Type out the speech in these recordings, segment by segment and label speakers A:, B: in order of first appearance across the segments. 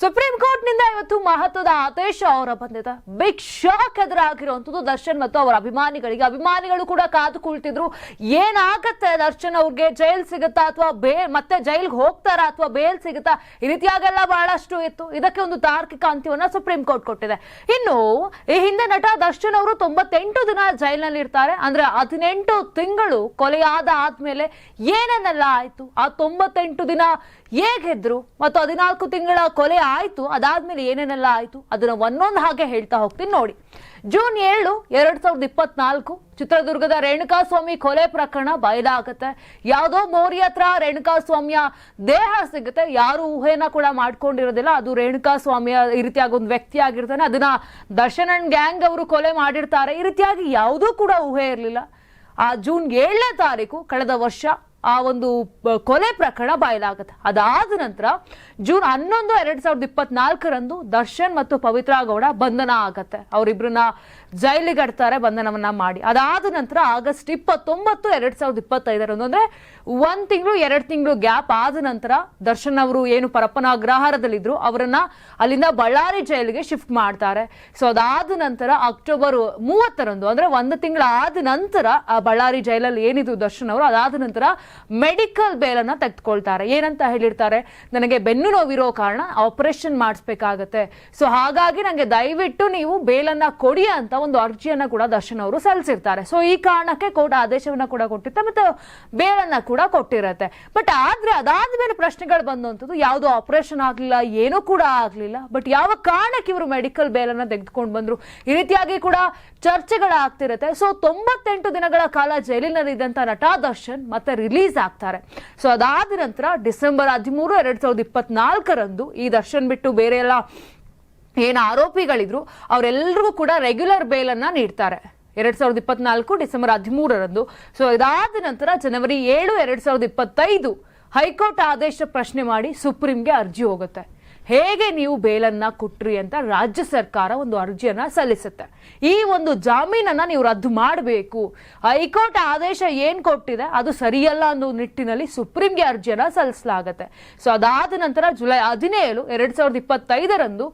A: Supreme court ನಿಂದ ಇವತ್ತು ಮಹತ್ವದ ಆದೇಶ ಹೊರ ಬಂದಿದೆ. ಬಿಗ್ ಶಾಕ್ ಎದುರಾಗಿರುವಂತದ್ದು ದರ್ಶನ್ ಮತ್ತು ಅವರ ಅಭಿಮಾನಿಗಳು ಕೂಡ ಕಾದು ಕುಳಿತಿದ್ರು. ಏನಾಗತ್ತೆ ದರ್ಶನ್ ಅವ್ರಿಗೆ, ಜೈಲ್ ಸಿಗುತ್ತಾ ಅಥವಾ ಮತ್ತೆ ಜೈಲ್ಗೆ ಹೋಗ್ತಾರಾ ಅಥವಾ ಬೇಲ್ ಸಿಗುತ್ತಾ, ಈ ರೀತಿಯಾಗೆಲ್ಲ ಬಹಳಷ್ಟು ಇತ್ತು. ಇದಕ್ಕೆ ಒಂದು ತಾರ್ಕಿಕ ಅಂತ್ಯವನ್ನ ಸುಪ್ರೀಂ ಕೋರ್ಟ್ ಕೊಟ್ಟಿದೆ. ಇನ್ನು ಈ ಹಿಂದೆ ನಟ ದರ್ಶನ್ ಅವರು 98 ದಿನ ಜೈಲಿನಲ್ಲಿ ಇರ್ತಾರೆ. ಅಂದ್ರೆ 18 ತಿಂಗಳು ಕೊಲೆಯಾದ ಆದ್ಮೇಲೆ ಏನೇನೆಲ್ಲ ಆಯ್ತು, ಆ 98 ದಿನ ಹೇಗಿದ್ರು ಮತ್ತು 14 ತಿಂಗಳ ಕೊಲೆ ಆಯ್ತು, ಅದಾದ್ಮೇಲೆ ಏನೇನೆಲ್ಲ ಆಯ್ತು ಅದನ್ನ ಒಂದೊಂದು ಹಾಗೆ ಹೇಳ್ತಾ ಹೋಗ್ತೀನಿ ನೋಡಿ. ಜೂನ್ 7, 2024 ಚಿತ್ರದುರ್ಗದ ರೇಣುಕಾಸ್ವಾಮಿ ಕೊಲೆ ಪ್ರಕರಣ ಬಯಲಾಗುತ್ತೆ. ಯಾವುದೋ ಮೋರಿ ಹತ್ರ ರೇಣುಕಾಸ್ವಾಮಿಯ ದೇಹ ಸಿಗುತ್ತೆ. ಯಾರು ಊಹೆನ ಕೂಡ ಮಾಡ್ಕೊಂಡಿರೋದಿಲ್ಲ, ಅದು ರೇಣುಕಾಸ್ವಾಮಿಯ ಈ ರೀತಿಯಾಗಿ ಒಂದು ವ್ಯಕ್ತಿ ಆಗಿರ್ತಾನೆ, ಅದನ್ನ ದರ್ಶನ್ ಅಂಡ್ ಗ್ಯಾಂಗ್ ಅವರು ಕೊಲೆ ಮಾಡಿರ್ತಾರೆ. ಈ ರೀತಿಯಾಗಿ ಯಾವುದೂ ಕೂಡ ಊಹೆ ಇರಲಿಲ್ಲ. ಆ ಜೂನ್ 7ನೇ ತಾರೀಕು ಕಳೆದ ವರ್ಷ ಆ ಒಂದು ಕೊಲೆ ಪ್ರಕರಣ ಬಯಲಾಗುತ್ತೆ. ಅದಾದ ನಂತರ ಜೂನ್ 11, 2024 ದರ್ಶನ್ ಮತ್ತು ಪವಿತ್ರಾ ಗೌಡ ಬಂಧನ ಆಗತ್ತೆ. ಅವರಿಬ್ರನ್ನ ಜೈಲಿಗೆ ಅಡ್ತಾರೆ ಬಂಧನವನ್ನ ಮಾಡಿ. ಅದಾದ ನಂತರ ಆಗಸ್ಟ್ 29, 2025 ಅಂದ್ರೆ 1 ತಿಂಗಳು 2 ತಿಂಗಳು ಗ್ಯಾಪ್ ಆದ ನಂತರ ದರ್ಶನ್ ಅವರು ಏನು ಪರಪ್ಪನ ಅಗ್ರಹಾರದಲ್ಲಿದ್ರು ಅವರನ್ನ ಅಲ್ಲಿಂದ ಬಳ್ಳಾರಿ ಜೈಲಿಗೆ ಶಿಫ್ಟ್ ಮಾಡ್ತಾರೆ. ಸೊ ಅದಾದ ನಂತರ ಅಕ್ಟೋಬರ್ 30 ಅಂದ್ರೆ 1 ತಿಂಗಳ ಆದ ನಂತರ ಆ ಬಳ್ಳಾರಿ ಜೈಲಲ್ಲಿ ಏನಿದ್ರು ದರ್ಶನ್ ಅವರು, ಅದಾದ ನಂತರ ಮೆಡಿಕಲ್ ಬೇಲನ್ನ ತೆಗೆದುಕೊಳ್ತಾರೆ. ಏನಂತ ಹೇಳಿರ್ತಾರೆ, ನನಗೆ ಬೆನ್ನು ನೋವಿರೋ ಕಾರಣ ಆಪರೇಷನ್ ಮಾಡಿಸ್ಬೇಕಾಗತ್ತೆ, ಸೊ ಹಾಗಾಗಿ ನನಗೆ ದಯವಿಟ್ಟು ನೀವು ಬೇಲನ್ನ ಕೊಡಿ ಅಂತ ಒಂದು ಅರ್ಜಿಯನ್ನ ಕೂಡ ದರ್ಶನ್ ಅವರು ಸಲ್ಲಿಸಿರ್ತಾರೆ. ಸೊ ಈ ಕಾರಣಕ್ಕೆ ಕೋರ್ಟ್ ಆದೇಶವನ್ನ ಕೂಡ ಕೊಟ್ಟಿರುತ್ತೆ ಮತ್ತು ಬೇಲನ್ನ ಕೂಡ ಕೊಟ್ಟಿರತ್ತೆ. ಬಟ್ ಆದ್ರೆ ಅದಾದ್ಮೇಲೆ ಪ್ರಶ್ನೆಗಳು ಬಂದಂಥದ್ದು, ಯಾವುದು ಆಪರೇಷನ್ ಆಗ್ಲಿಲ್ಲ, ಏನೂ ಕೂಡ ಆಗ್ಲಿಲ್ಲ, ಬಟ್ ಯಾವ ಕಾರಣಕ್ಕೆ ಇವರು ಮೆಡಿಕಲ್ ಬೇಲನ್ನ ತೆಗೆದುಕೊಂಡು ಬಂದ್ರು, ಈ ರೀತಿಯಾಗಿ ಕೂಡ ಚರ್ಚೆಗಳಾಗ್ತಿರತ್ತೆ. ಸೊ 98 ದಿನಗಳ ಕಾಲ ಜೈಲಿನಲ್ಲಿ ಇದ್ದಂತ ನಟ ದರ್ಶನ್ ಮತ್ತೆ ರಿಲೀಸ್ ಆಗ್ತಾರೆ. ಸೊ ಅದಾದ ನಂತರ ಡಿಸೆಂಬರ್ 13, 2024 ಈ ದರ್ಶನ್ ಬಿಟ್ಟು ಬೇರೆ ಎಲ್ಲ ಏನು ಆರೋಪಿಗಳಿದ್ರು ಅವರೆಲ್ಲರಿಗೂ ಕೂಡ ರೆಗ್ಯುಲರ್ ಬೇಲ್ ಅನ್ನ ನೀಡ್ತಾರೆ 2024 ಡಿಸೆಂಬರ್ 13. ಸೊ ಇದಾದ ನಂತರ ಜನವರಿ 7, 2025 ಹೈಕೋರ್ಟ್ ಆದೇಶ ಪ್ರಶ್ನೆ ಮಾಡಿ ಸುಪ್ರೀಂಗೆ ಅರ್ಜಿ ಹೋಗುತ್ತೆ. ಹೇಗೆ ನೀವು ಬೇಲನ್ನ ಕೊಟ್ರಿ ಅಂತ ರಾಜ್ಯ ಸರ್ಕಾರ ಒಂದು ಅರ್ಜಿಯನ್ನ ಸಲ್ಲಿಸುತ್ತೆ. ಈ ಒಂದು ಜಾಮೀನನ್ನ ನೀವು ರದ್ದು ಮಾಡಬೇಕು, ಹೈಕೋರ್ಟ್ ಆದೇಶ ಏನ್ ಕೊಟ್ಟಿದೆ ಅದು ಸರಿಯಲ್ಲ ಅನ್ನೋ ನಿಟ್ಟಿನಲ್ಲಿ ಸುಪ್ರೀಂಗೆ ಅರ್ಜಿಯನ್ನ ಸಲ್ಲಿಸಲಾಗುತ್ತೆ. ಸೊ ಅದಾದ ನಂತರ ಜುಲೈ 17, 2025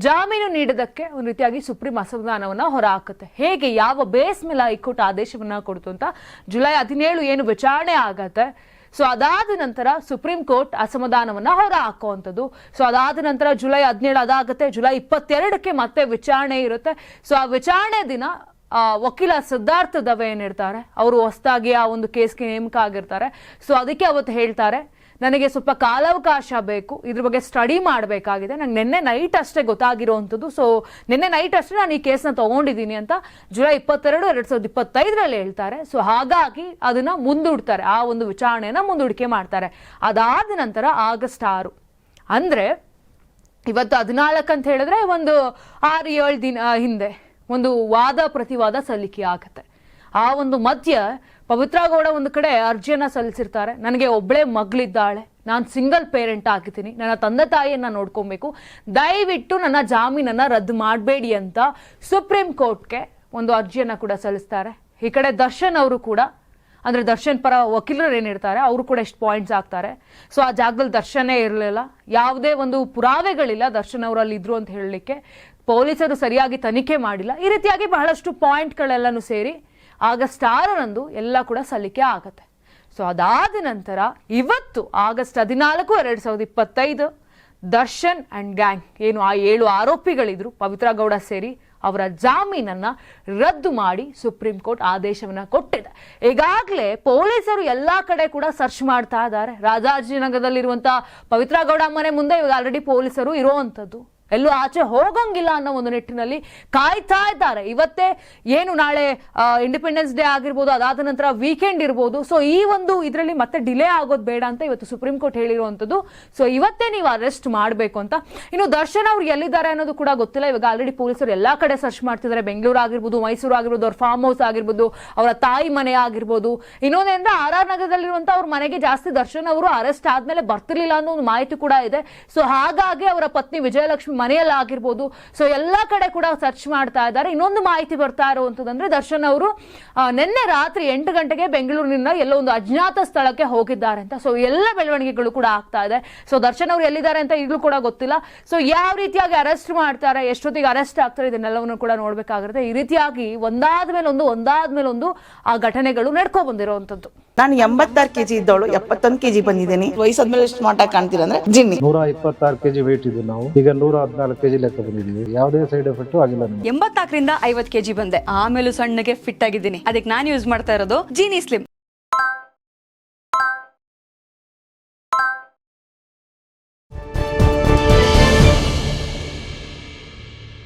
A: ಜಾಮೀನು ನೀಡೋದಕ್ಕೆ ಒಂದು ರೀತಿಯಾಗಿ ಸುಪ್ರೀಂ ಅಸಮಾಧಾನವನ್ನ ಹೊರಹಾಕುತ್ತೆ. ಹೇಗೆ, ಯಾವ ಬೇಸ್ ಮೇಲೆ ಹೈಕೋರ್ಟ್ ಆದೇಶವನ್ನ ಕೊಡ್ತು ಅಂತ ಜುಲೈ 17 ಏನು ವಿಚಾರಣೆ ಆಗತ್ತೆ. ಸೊ ಅದಾದ ನಂತರ ಸುಪ್ರೀಂ ಕೋರ್ಟ್ ಅಸಮಾಧಾನವನ್ನ ಹೊರ ಹಾಕುವಂಥದ್ದು. ಸೊ ಅದಾದ ನಂತರ ಜುಲೈ 17 ಅದಾಗುತ್ತೆ. ಜುಲೈ 22ಕ್ಕೆ ಮತ್ತೆ ವಿಚಾರಣೆ ಇರುತ್ತೆ. ಸೊ ಆ ವಿಚಾರಣೆ ದಿನ ವಕೀಲ ಸಿದ್ಧಾರ್ಥ ದವೆ ಏನಿರ್ತಾರೆ ಅವರು ಹೊಸದಾಗಿ ಆ ಒಂದು ಕೇಸ್ಗೆ ನೇಮಕ ಆಗಿರ್ತಾರೆ. ಸೊ ಅದಕ್ಕೆ ಅವತ್ತು ಹೇಳ್ತಾರೆ, ನನಗೆ ಸ್ವಲ್ಪ ಕಾಲಾವಕಾಶ ಬೇಕು, ಇದ್ರ ಬಗ್ಗೆ ಸ್ಟಡಿ ಮಾಡಬೇಕಾಗಿದೆ, ನಂಗೆ ನಿನ್ನೆ ನೈಟ್ ಅಷ್ಟೇ ಗೊತ್ತಾಗಿರೋವಂಥದ್ದು, ಸೊ ನಿನ್ನೆ ನೈಟ್ ಅಷ್ಟೇ ನಾನು ಈ ಕೇಸ್ನ ತಗೊಂಡಿದ್ದೀನಿ ಅಂತ ಜುಲೈ 22, 2025 ಹೇಳ್ತಾರೆ. ಸೊ ಹಾಗಾಗಿ ಅದನ್ನ ಮುಂದೂಡ್ತಾರೆ, ಆ ಒಂದು ವಿಚಾರಣೆಯನ್ನ ಮುಂದೂಡಿಕೆ ಮಾಡ್ತಾರೆ. ಅದಾದ ನಂತರ ಆಗಸ್ಟ್ 6 ಅಂದ್ರೆ ಇವತ್ತು 14 ಅಂತ ಹೇಳಿದ್ರೆ ಒಂದು 6-7 ದಿನ ಹಿಂದೆ ಒಂದು ವಾದ ಪ್ರತಿವಾದ ಸಲ್ಲಿಕೆ ಆಗತ್ತೆ. ಆ ಒಂದು ಮಧ್ಯ ಪವಿತ್ರಾ ಗೌಡ ಒಂದು ಕಡೆ ಅರ್ಜಿಯನ್ನ ಸಲ್ಲಿಸಿರ್ತಾರೆ, ನನಗೆ ಒಬ್ಬಳೇ ಮಗಳಿದ್ದಾಳೆ, ನಾನು ಸಿಂಗಲ್ ಪೇರೆಂಟ್ ಆಗಿದ್ದೀನಿ, ನನ್ನ ತಂದೆ ತಾಯಿಯನ್ನ ನೋಡ್ಕೊಬೇಕು, ದಯವಿಟ್ಟು ನನ್ನ ಜಾಮೀನನ್ನ ರದ್ದು ಮಾಡಬೇಡಿ ಅಂತ ಸುಪ್ರೀಂ ಕೋರ್ಟ್ಗೆ ಒಂದು ಅರ್ಜಿಯನ್ನ ಕೂಡ ಸಲ್ಲಿಸ್ತಾರೆ. ಈ ಕಡೆ ದರ್ಶನ್ ಅವರು ಕೂಡ, ಅಂದ್ರೆ ದರ್ಶನ್ ಪರ ವಕೀಲರು ಏನಿರ್ತಾರೆ ಅವರು ಕೂಡ ಎಷ್ಟು ಪಾಯಿಂಟ್ಸ್ ಆಗ್ತಾರೆ. ಸೊ ಆ ಜಾಗದಲ್ಲಿ ದರ್ಶನೇ ಇರಲಿಲ್ಲ, ಯಾವುದೇ ಒಂದು ಪುರಾವೆಗಳಿಲ್ಲ ದರ್ಶನ್ ಅವರು ಅಲ್ಲಿ ಇದ್ರು ಅಂತ ಹೇಳಲಿಕ್ಕೆ, ಪೊಲೀಸರು ಸರಿಯಾಗಿ ತನಿಖೆ ಮಾಡಿಲ್ಲ, ಈ ರೀತಿಯಾಗಿ ಬಹಳಷ್ಟು ಪಾಯಿಂಟ್ಗಳೆಲ್ಲನೂ ಸೇರಿ ಆಗಸ್ಟ್ 6 ಎಲ್ಲ ಕೂಡ ಸಲ್ಲಿಕೆ ಆಗತ್ತೆ. ಸೊ ಅದಾದ ನಂತರ ಇವತ್ತು ಆಗಸ್ಟ್ 14, 2025 ದರ್ಶನ್ ಅಂಡ್ ಗ್ಯಾಂಗ್ ಏನು ಆ 7 ಆರೋಪಿಗಳಿದ್ರು ಪವಿತ್ರಾ ಗೌಡ ಸೇರಿ ಅವರ ಜಾಮೀನನ್ನ ರದ್ದು ಮಾಡಿ ಸುಪ್ರೀಂ ಕೋರ್ಟ್ ಆದೇಶವನ್ನ ಕೊಟ್ಟಿದೆ. ಈಗಾಗಲೇ ಪೊಲೀಸರು ಎಲ್ಲಾ ಕಡೆ ಕೂಡ ಸರ್ಚ್ ಮಾಡ್ತಾ ಇದ್ದಾರೆ. ರಾಜಾಜಿನಗರದಲ್ಲಿರುವಂತಹ ಪವಿತ್ರಾ ಗೌಡ ಮನೆ ಮುಂದೆ ಇವಾಗ ಆಲ್ರೆಡಿ ಪೊಲೀಸರು ಇರುವಂತದ್ದು, ಎಲ್ಲೂ ಆಚೆ ಹೋಗಂಗಿಲ್ಲ ಅನ್ನೋ ಒಂದು ನಿಟ್ಟಿನಲ್ಲಿ ಕಾಯ್ತಾ ಇದ್ದಾರೆ. ಇವತ್ತೇ ಏನು ನಾಳೆ ಇಂಡಿಪೆಂಡೆನ್ಸ್ ಡೇ ಆಗಿರ್ಬೋದು, ಅದಾದ ನಂತರ ವೀಕೆಂಡ್ ಇರ್ಬೋದು. ಸೊ ಈ ಒಂದು ಇದರಲ್ಲಿ ಮತ್ತೆ ಡಿಲೇ ಆಗೋದು ಬೇಡ ಅಂತ ಇವತ್ತು ಸುಪ್ರೀಂ ಕೋರ್ಟ್ ಹೇಳಿರುವಂಥದ್ದು. ಸೊ ಇವತ್ತೇ ನೀವು ಅರೆಸ್ಟ್ ಮಾಡಬೇಕು ಅಂತ. ಇನ್ನು ದರ್ಶನ್ ಅವ್ರು ಎಲ್ಲಿದ್ದಾರೆ ಅನ್ನೋದು ಕೂಡ ಗೊತ್ತಿಲ್ಲ. ಇವಾಗ ಆಲ್ರೆಡಿ ಪೊಲೀಸರು ಎಲ್ಲಾ ಕಡೆ ಸರ್ಚ್ ಮಾಡ್ತಿದ್ದಾರೆ, ಬೆಂಗಳೂರು ಆಗಿರ್ಬೋದು, ಮೈಸೂರು ಆಗಿರ್ಬೋದು, ಅವ್ರ ಫಾರ್ಮ್ ಹೌಸ್ ಆಗಿರ್ಬೋದು, ಅವರ ತಾಯಿ ಮನೆ ಆಗಿರ್ಬೋದು. ಇನ್ನೊಂದೇಂದ್ರೆ RR ನಗರದಲ್ಲಿರುವಂತಹ ಅವ್ರ ಮನೆಗೆ ಜಾಸ್ತಿ ದರ್ಶನ್ ಅವರು ಅರೆಸ್ಟ್ ಆದ್ಮೇಲೆ ಬರ್ತಿರ್ಲಿಲ್ಲ ಅನ್ನೋ ಒಂದು ಮಾಹಿತಿ ಕೂಡ ಇದೆ. ಸೊ ಹಾಗಾಗಿ ಅವರ ಪತ್ನಿ ವಿಜಯಲಕ್ಷ್ಮಿ ಮನೆಯಲ್ಲಿ ಆಗಿರ್ಬೋದು. ಸೊ ಎಲ್ಲ ಕಡೆ ಕೂಡ ಸರ್ಚ್ ಮಾಡ್ತಾ ಇದ್ದಾರೆ. ಇನ್ನೊಂದು ಮಾಹಿತಿ ಬರ್ತಾ ಇರುವಂತದಂದ್ರೆ ದರ್ಶನ್ ಅವರು ನಿನ್ನೆ ರಾತ್ರಿ 8 ಗಂಟೆಗೆ ಬೆಂಗಳೂರಿನಿಂದ ಎಲ್ಲೋ ಒಂದು ಅಜ್ಞಾತ ಸ್ಥಳಕ್ಕೆ ಹೋಗಿದ್ದಾರೆ ಅಂತ. ಸೊ ಎಲ್ಲ ಬೆಳವಣಿಗೆಗಳು ಕೂಡ ಆಗ್ತಾ ಇದೆ. ಸೊ ದರ್ಶನ್ ಅವರು ಎಲ್ಲಿದ್ದಾರೆ ಅಂತ ಈಗಲೂ ಕೂಡ ಗೊತ್ತಿಲ್ಲ. ಸೊ ಯಾವ ರೀತಿಯಾಗಿ ಅರೆಸ್ಟ್ ಮಾಡ್ತಾರೆ, ಎಷ್ಟೊತ್ತಿಗೆ ಅರೆಸ್ಟ್ ಆಗ್ತಾರೆ, ಇದನ್ನೆಲ್ಲವನ್ನು ಕೂಡ ನೋಡ್ಬೇಕಾಗಿರುತ್ತೆ. ಈ ರೀತಿಯಾಗಿ ಒಂದಾದ್ಮೇಲೊಂದು ಆ ಘಟನೆಗಳು ನಡ್ಕೊ ಬಂದಿರುವಂತದ್ದು.
B: ನಾನು 86 kg ಇದ್ದವಳು 71 kg ಬಂದಿದ್ದೀನಿ. ವಯಸ್ಸಾದ್ಮೇಲೆ ಸ್ಮಾರ್ಟ್ ಆಗಿ ಕಾಣ್ತೀರಾ ಅಂದ್ರೆ ಜಿನ್ನಿ.
C: 126 kg ವೇಟ್ ಇದ್ದು ನಾವು ಈಗ 114 kg ಲೆಕ್ಕ ಬಂದಿದ್ದೀವಿ. ಯಾವುದೇ ಸೈಡ್ ಎಫೆಕ್ಟ್ ಆಗಿಲ್ಲ.
D: 84ರಿಂದ 50 kg ಬಂದೆ. ಆಮೇಲೆ ಸಣ್ಣಗೆ ಫಿಟ್ ಆಗಿದ್ದೀನಿ. ಅದಕ್ಕೆ ನಾನು ಯೂಸ್ ಮಾಡ್ತಾ ಇರೋದು ಜೀನಿ ಸ್ಲಿಮ್.